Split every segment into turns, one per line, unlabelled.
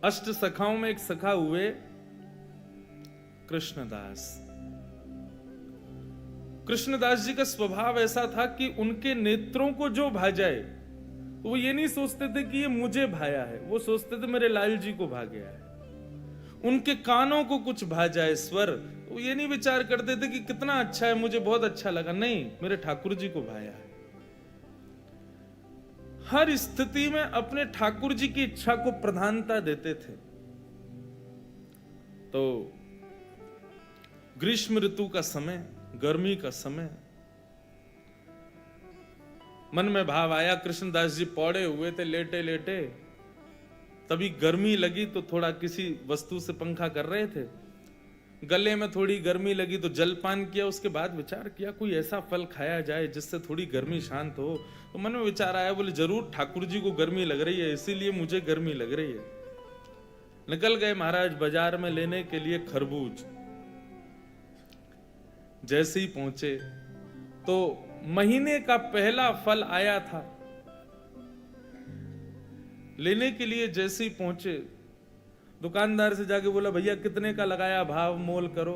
अष्ट सखाओं में एक सखा हुए कृष्णदास। कृष्णदास जी का स्वभाव ऐसा था कि उनके नेत्रों को जो भा जाए, वो ये नहीं सोचते थे कि ये मुझे भाया है, वो सोचते थे मेरे लाल जी को भा गया है। उनके कानों को कुछ भा जाए स्वर, वो ये नहीं विचार करते थे कि कितना अच्छा है, मुझे बहुत अच्छा लगा, नहीं, मेरे ठाकुर जी को भाया है। हर स्थिति में अपने ठाकुर जी की इच्छा को प्रधानता देते थे। तो ग्रीष्म ऋतु का समय, गर्मी का समय, मन में भाव आया, कृष्णदास जी पौड़े हुए थे लेटे लेटे, तभी गर्मी लगी तो थोड़ा किसी वस्तु से पंखा कर रहे थे, गले में थोड़ी गर्मी लगी तो जलपान किया। उसके बाद विचार किया कोई ऐसा फल खाया जाए जिससे थोड़ी गर्मी शांत हो। तो मन में विचार आया, बोले जरूर ठाकुर जी को गर्मी लग रही है, इसीलिए मुझे गर्मी लग रही है। निकल गए महाराज बाजार में लेने के लिए खरबूज। जैसे ही पहुंचे तो महीने का पहला फल आया था। लेने के लिए जैसे ही पहुंचे, दुकानदार से जाके बोला भैया कितने का लगाया, भाव मोल करो।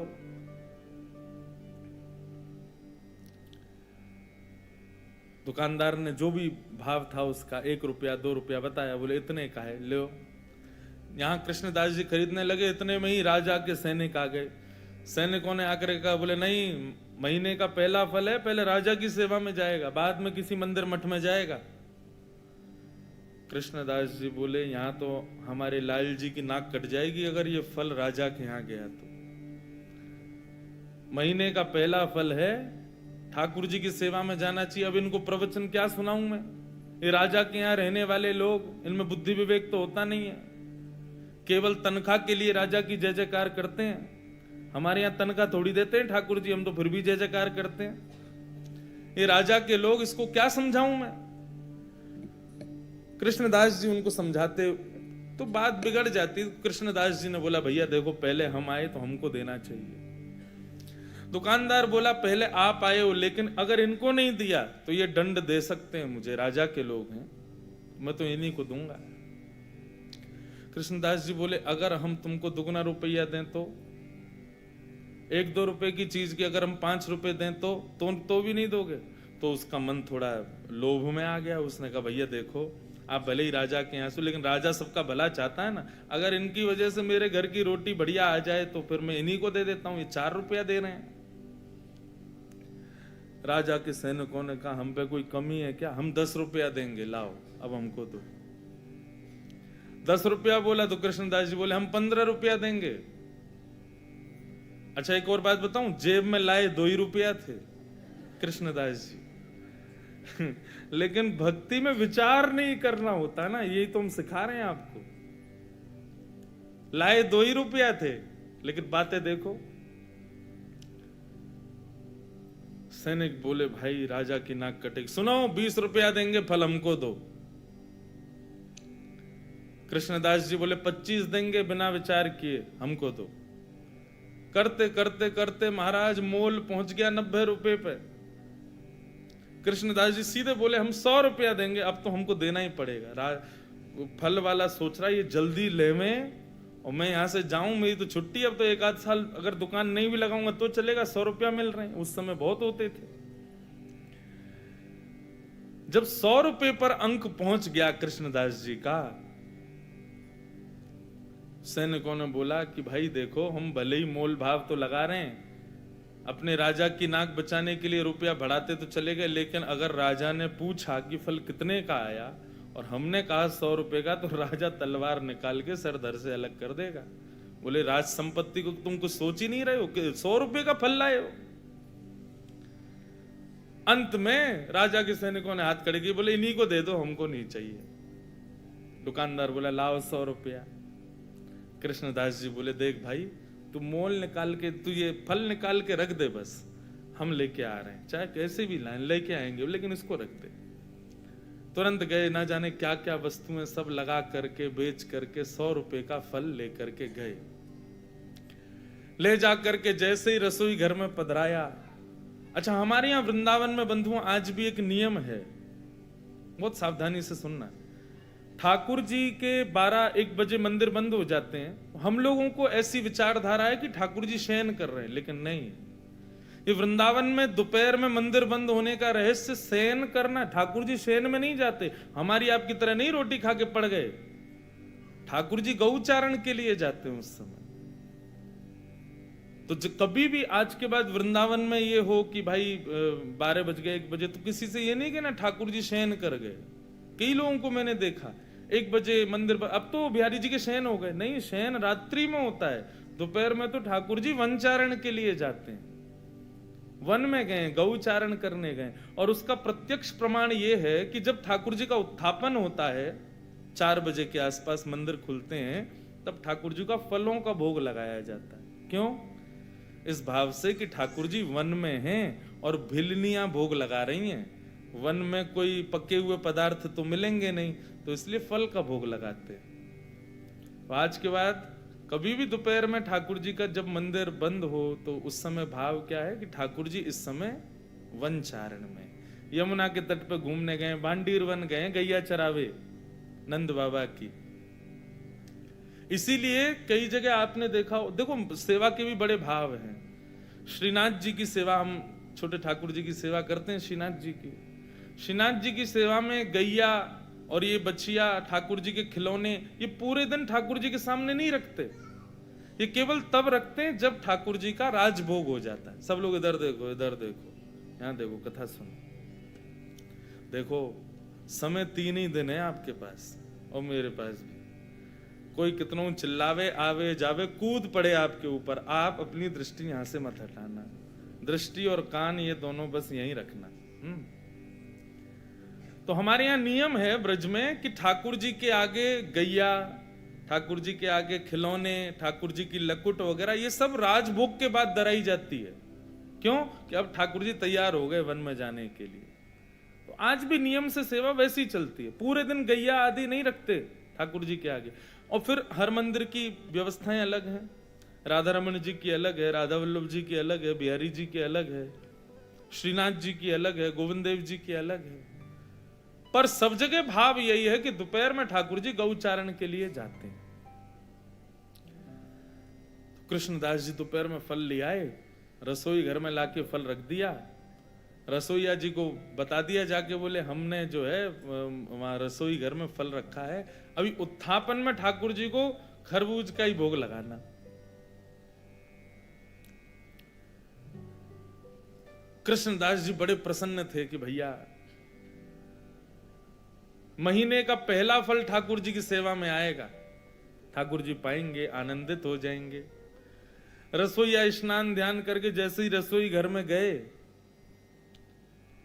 दुकानदार ने जो भी भाव था उसका 1 रुपया 2 रुपया बताया, बोले इतने का है, लो। यहां कृष्णदास जी खरीदने लगे, इतने में ही राजा के सैनिक आ गए। सैनिकों ने आकर कहा, बोले नहीं, महीने का पहला फल है, पहले राजा की सेवा में जाएगा, बाद में किसी मंदिर मठ में जाएगा। कृष्णदास जी बोले यहां तो हमारे लाल जी की नाक कट जाएगी अगर ये फल राजा के यहां गया तो। महीने का पहला फल है, ठाकुर जी की सेवा में जाना चाहिए। अब इनको प्रवचन क्या सुनाऊं मैं? ये राजा के यहां रहने वाले लोग, इनमें बुद्धि विवेक तो होता नहीं है, केवल तनख्वाह के लिए राजा की जय जयकार करते हैं। हमारे यहां तनख्वाह थोड़ी देते हैं ठाकुर जी, हम तो फिर भी जय जयकार करते हैं। ये राजा के लोग, इसको क्या समझाऊं मैं? कृष्णदास जी उनको समझाते तो बात बिगड़ जाती। कृष्णदास जी ने बोला भैया देखो, पहले हम आए तो हमको देना चाहिए। दुकानदार बोला पहले आप आए हो, लेकिन अगर इनको नहीं दिया तो ये दंड दे सकते हैं मुझे, राजा के लोग हैं, मैं तो इन्हीं को दूंगा। कृष्णदास जी बोले अगर हम तुमको दुगना रुपया दें तो? 1-2 रुपए की चीज की अगर हम 5 रुपए दें तो भी नहीं दोगे? तो उसका मन थोड़ा लोभ में आ गया। उसने कहा भैया देखो, आप भले ही राजा के यहाँ से, लेकिन राजा सबका भला चाहता है ना, अगर इनकी वजह से मेरे घर की रोटी बढ़िया आ जाए तो फिर मैं इन्हीं को दे देता हूं, ये 4 रुपया दे रहे हैं। राजा के सैनिकों ने कहा हम पे कोई कमी है क्या, हम 10 रुपया देंगे, लाओ अब हमको दो। 10 रुपया बोला तो कृष्णदास जी बोले हम 15 रुपया देंगे। अच्छा एक और बात बताऊं, जेब में लाए 2 ही रुपया थे कृष्णदास जी लेकिन भक्ति में विचार नहीं करना होता ना, यही तो हम सिखा रहे हैं आपको। लाए 2 ही रुपया थे, लेकिन बातें देखो। सैनिक बोले भाई राजा की नाक कटेगी, सुनो 20 रुपया देंगे, फल हमको दो। कृष्णदास जी बोले 25 देंगे, बिना विचार किए हमको दो। करते करते करते महाराज मोल पहुंच गया 90 रुपए पे। कृष्णदास जी सीधे बोले हम 100 रुपया देंगे, अब तो हमको देना ही पड़ेगा। फल वाला सोच रहा है ये जल्दी ले में, और मैं यहां से जाऊं, मेरी तो छुट्टी, अब तो 1-8 साल अगर दुकान नहीं भी लगाऊंगा तो चलेगा, 100 रुपया मिल रहे हैं, उस समय बहुत होते थे। जब 100 रुपए पर अंक पहुंच गया कृष्णदास जी का, सैनिकों ने बोला कि भाई देखो, हम भले ही मोल भाव तो लगा रहे हैं, अपने राजा की नाक बचाने के लिए रुपया बढ़ाते तो चले गए, लेकिन अगर राजा ने पूछा कि फल कितने का आया और हमने कहा 100 रुपए का, तो राजा तलवार निकाल के सर धर से अलग कर देगा। बोले राज संपत्ति को तुम कुछ सोच ही नहीं रहे हो कि 100 रुपए का फल लाए हो। अंत में राजा के सैनिकों ने हाथ खड़े किए, बोले इन्हीं को दे दो, हमको नहीं चाहिए। दुकानदार बोला लाओ 100 रुपया। कृष्णदास जी बोले देख भाई, तू मोल निकाल के, तू ये फल निकाल के रख दे, बस हम लेके आ रहे हैं, चाहे कैसे भी लाएं लेके आएंगे, लेकिन इसको रख दे। तुरंत गए, ना जाने क्या क्या वस्तुएं सब लगा करके बेच करके 100 रुपए का फल लेकर के गए। ले जा करके जैसे ही रसोई घर में पधराया। अच्छा हमारे यहां वृंदावन में बंधुओं आज भी एक नियम है, बहुत सावधानी से सुनना। ठाकुर जी के 12-1 बजे मंदिर बंद हो जाते हैं। हम लोगों को ऐसी विचारधारा है कि ठाकुर जी शयन कर रहे हैं, लेकिन नहीं, ये वृंदावन में दोपहर में मंदिर बंद होने का रहस्य शयन करना। ठाकुर जी शयन में नहीं जाते, हमारी आपकी तरह नहीं रोटी खा के पड़ गए। ठाकुर जी गौचारण के लिए जाते हैं उस समय। तो कभी भी आज के बाद वृंदावन में ये हो कि भाई 12 बज गए 1 बजे, तो किसी से ये नहीं कहना ठाकुर जी शयन कर गए। कई लोगों को मैंने देखा 1 बजे मंदिर पर, अब तो बिहारी जी के शयन हो गए। नहीं, शयन रात्रि में होता है। दोपहर में तो ठाकुर जी वनचारण के लिए जाते हैं, वन में गए, गौचारण करने गए। और उसका प्रत्यक्ष प्रमाण ये है कि जब ठाकुर जी का उत्थापन होता है 4 बजे के आसपास मंदिर खुलते हैं, तब ठाकुर जी का फलों का भोग लगाया जाता है। क्यों? इस भाव से कि ठाकुर जी वन में हैं और भिलनियां भोग लगा रही हैं। वन में कोई पके हुए पदार्थ तो मिलेंगे नहीं, तो इसलिए फल का भोग लगाते हैं। तो आज के बाद कभी भी दोपहर में ठाकुर जी का जब मंदिर बंद हो, तो उस समय भाव क्या है कि ठाकुर जी इस समय वनचारण में, यमुना के तट पे घूमने गए, भांडीर वन गए, गैया चरावे नंद बाबा की। इसीलिए कई जगह आपने देखा, देखो सेवा के भी बड़े भाव हैं। श्रीनाथ जी की सेवा, हम छोटे ठाकुर जी की सेवा करते हैं श्रीनाथ जी की। श्रीनाथ जी की सेवा में गैया और ये बछिया, ठाकुर जी के खिलौने, ये पूरे दिन ठाकुर जी के सामने नहीं रखते। ये केवल तब रखते हैं जब ठाकुर जी का राजभोग हो जाता है। सब लोग इधर देखो, इधर देखो, यहां देखो, कथा सुनो। देखो, समय 3 ही दिन है आपके पास और मेरे पास भी। कोई कितनों चिल्लावे, आवे जावे, कूद पड़े आपके ऊपर, आप अपनी दृष्टि यहां से मत हटाना। दृष्टि और कान ये दोनों बस यहीं रखना। तो हमारे यहाँ नियम है ब्रज में कि ठाकुर जी के आगे गैया, ठाकुर जी के आगे खिलौने, ठाकुर जी की लकुट वगैरह, ये सब राजभोग के बाद दराई जाती है। क्यों? कि अब ठाकुर जी तैयार हो गए वन में जाने के लिए। तो आज भी नियम से सेवा वैसी चलती है। पूरे दिन गैया आदि नहीं रखते ठाकुर जी के आगे। और फिर हर मंदिर की व्यवस्थाएं अलग हैं। राधा रमन जी की अलग है, राधा वल्लभ जी की अलग है, बिहारी जी की अलग है, श्रीनाथ जी की अलग है, गोविंद देव जी की अलग है। पर सब जगह भाव यही है कि दोपहर में ठाकुर जी गौचारण के लिए जाते हैं। कृष्णदास जी दोपहर में फल ले आए, रसोई घर में लाके फल रख दिया। रसोईया जी को बता दिया जाके, बोले हमने जो है वहां रसोई घर में फल रखा है, अभी उत्थापन में ठाकुर जी को खरबूज का ही भोग लगाना। कृष्णदास जी बड़े प्रसन्न थे कि भैया महीने का पहला फल ठाकुर जी की सेवा में आएगा, ठाकुर जी पाएंगे, आनंदित हो जाएंगे। रसोईया स्नान ध्यान करके जैसे ही रसोई घर में गए,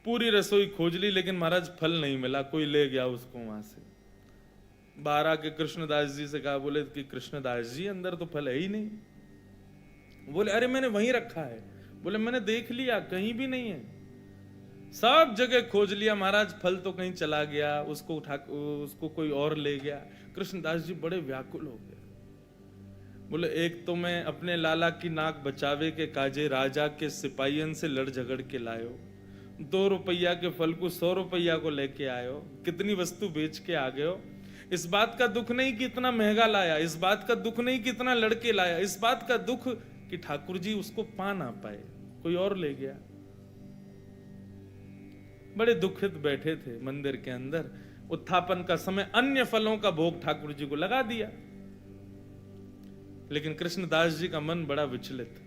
पूरी रसोई खोज ली, लेकिन महाराज फल नहीं मिला, कोई ले गया उसको वहां से। बाहर आके कृष्णदास जी से कहा, बोले कि कृष्णदास जी अंदर तो फल है ही नहीं। बोले अरे मैंने वहीं रखा है। बोले मैंने देख लिया, कहीं भी नहीं है, सब जगह खोज लिया महाराज, फल तो कहीं चला गया, उसको कोई और ले गया। कृष्णदास जी बड़े व्याकुल हो गए। बोले एक तो मैं अपने लाला की नाक बचावे के काजे राजा के सिपाहियन से लड़ झगड़ के लायो, 2 रुपया के फल को 100 रुपया को लेके आयो, कितनी वस्तु बेच के आ गए हो। इस बात का दुख नहीं कि इतना महंगा लाया, इस बात का दुख नहीं कि इतना लड़के लाया, इस बात का दुख कि ठाकुर जी उसको पा ना पाए, कोई और ले गया। बड़े दुखित बैठे थे मंदिर के अंदर। उत्थापन का समय अन्य फलों का भोग ठाकुर जी को लगा दिया, लेकिन कृष्णदास जी का मन बड़ा विचलित।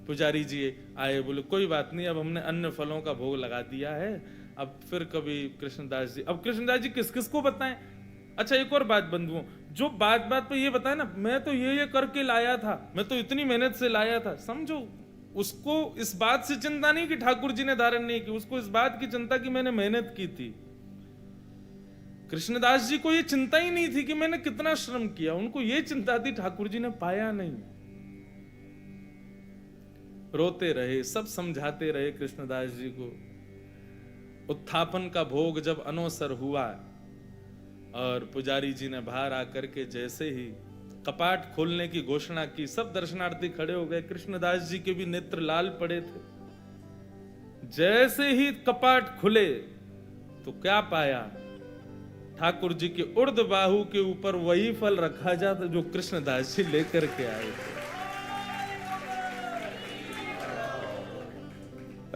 पुजारी जी आए, बोले कोई बात नहीं, अब हमने अन्य फलों का भोग लगा दिया है, अब फिर कभी कृष्णदास जी, अब कृष्णदास जी किस किस को बताएं। अच्छा एक और बात बंधुओं, जो बात बात पे ये बताए ना, मैं तो ये करके लाया था, मैं तो इतनी मेहनत से लाया था, समझो उसको इस बात से चिंता नहीं कि ठाकुर जी ने धारण नहीं की, उसको इस बात की चिंता कि मैंने मेहनत की थी। कृष्णदास जी को ये चिंता ही नहीं थी कि मैंने कितना श्रम किया, उनको ये चिंता थी ठाकुर जी ने पाया नहीं। रोते रहे, सब समझाते रहे कृष्णदास जी को। उत्थापन का भोग जब अनवसर हुआ और पुजारी जी ने बाहर आकर के जैसे ही कपाट खोलने की घोषणा की, सब दर्शनार्थी खड़े हो गए। कृष्णदास जी के भी नेत्र लाल पड़े थे। जैसे ही कपाट खुले तो क्या पाया ठाकुर जी के उर्द बाहु के ऊपर वही फल रखा जाता जो कृष्णदास जी लेकर के आए थे।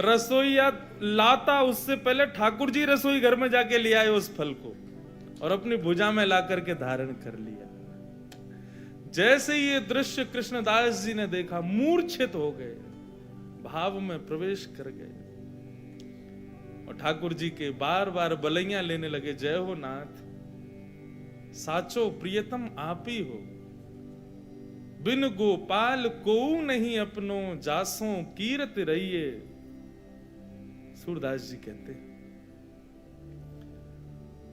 रसोईया लाता उससे पहले ठाकुर जी रसोई घर में जाके ले आए उस फल को और अपनी भुजा में ला करके धारण कर लिया। जैसे ये दृश्य कृष्णदास जी ने देखा, मूर्छित हो गए, भाव में प्रवेश कर गए और ठाकुर जी के बार बार बलैया लेने लगे। जय हो नाथ, साचो प्रियतम आप ही हो, बिन गोपाल को नहीं अपनो, जासों कीरत रहिए। सूरदास जी कहते हैं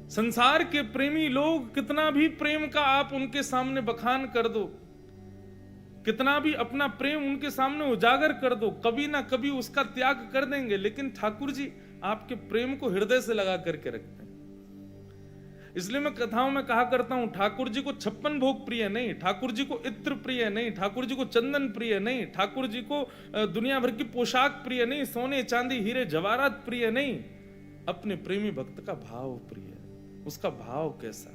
संसार के प्रेमी लोग कितना भी प्रेम का आप उनके सामने बखान कर दो, कितना भी अपना प्रेम उनके सामने उजागर कर दो, कभी ना कभी उसका त्याग कर देंगे। लेकिन ठाकुर जी आपके प्रेम को हृदय से लगा करके रखते हैं। इसलिए मैं कथाओं में कहा करता हूं, ठाकुर जी को 56 भोग प्रिय नहीं, ठाकुर जी को इत्र प्रिय नहीं, ठाकुर जी को चंदन प्रिय नहीं, ठाकुर जी को दुनिया भर की पोशाक प्रिय नहीं, सोने चांदी हीरे जवाहरात प्रिय नहीं, अपने प्रेमी भक्त का भाव प्रिय है। उसका भाव कैसा,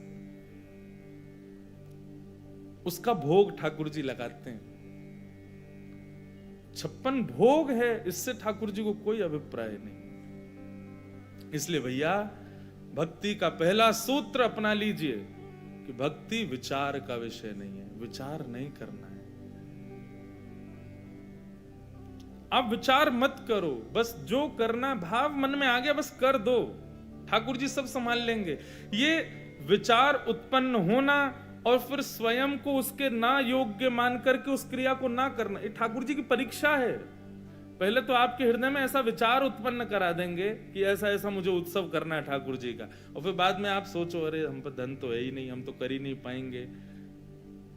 उसका भोग ठाकुर जी लगाते हैं। 56 भोग है, इससे ठाकुर जी को कोई अभिप्राय नहीं। इसलिए भैया भक्ति का पहला सूत्र अपना लीजिए कि भक्ति विचार का विषय नहीं है, विचार नहीं करना है। आप विचार मत करो, बस जो करना भाव मन में आ गया बस कर दो, ठाकुर जी सब संभाल लेंगे। ये विचार उत्पन्न होना और फिर स्वयं को उसके ना योग्य मान करके उस क्रिया को ना करना, ये ठाकुर जी की परीक्षा है। पहले तो आपके हृदय में ऐसा विचार उत्पन्न करा देंगे कि ऐसा ऐसा मुझे उत्सव करना है ठाकुर जी का, और फिर बाद में आप सोचो अरे हम पर धन तो है ही नहीं, हम तो कर ही नहीं पाएंगे।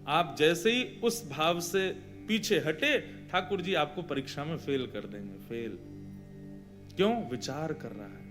आप जैसे ही उस भाव से पीछे हटे, ठाकुर जी आपको परीक्षा में फेल कर देंगे। फेल क्यों? विचार कर रहा है।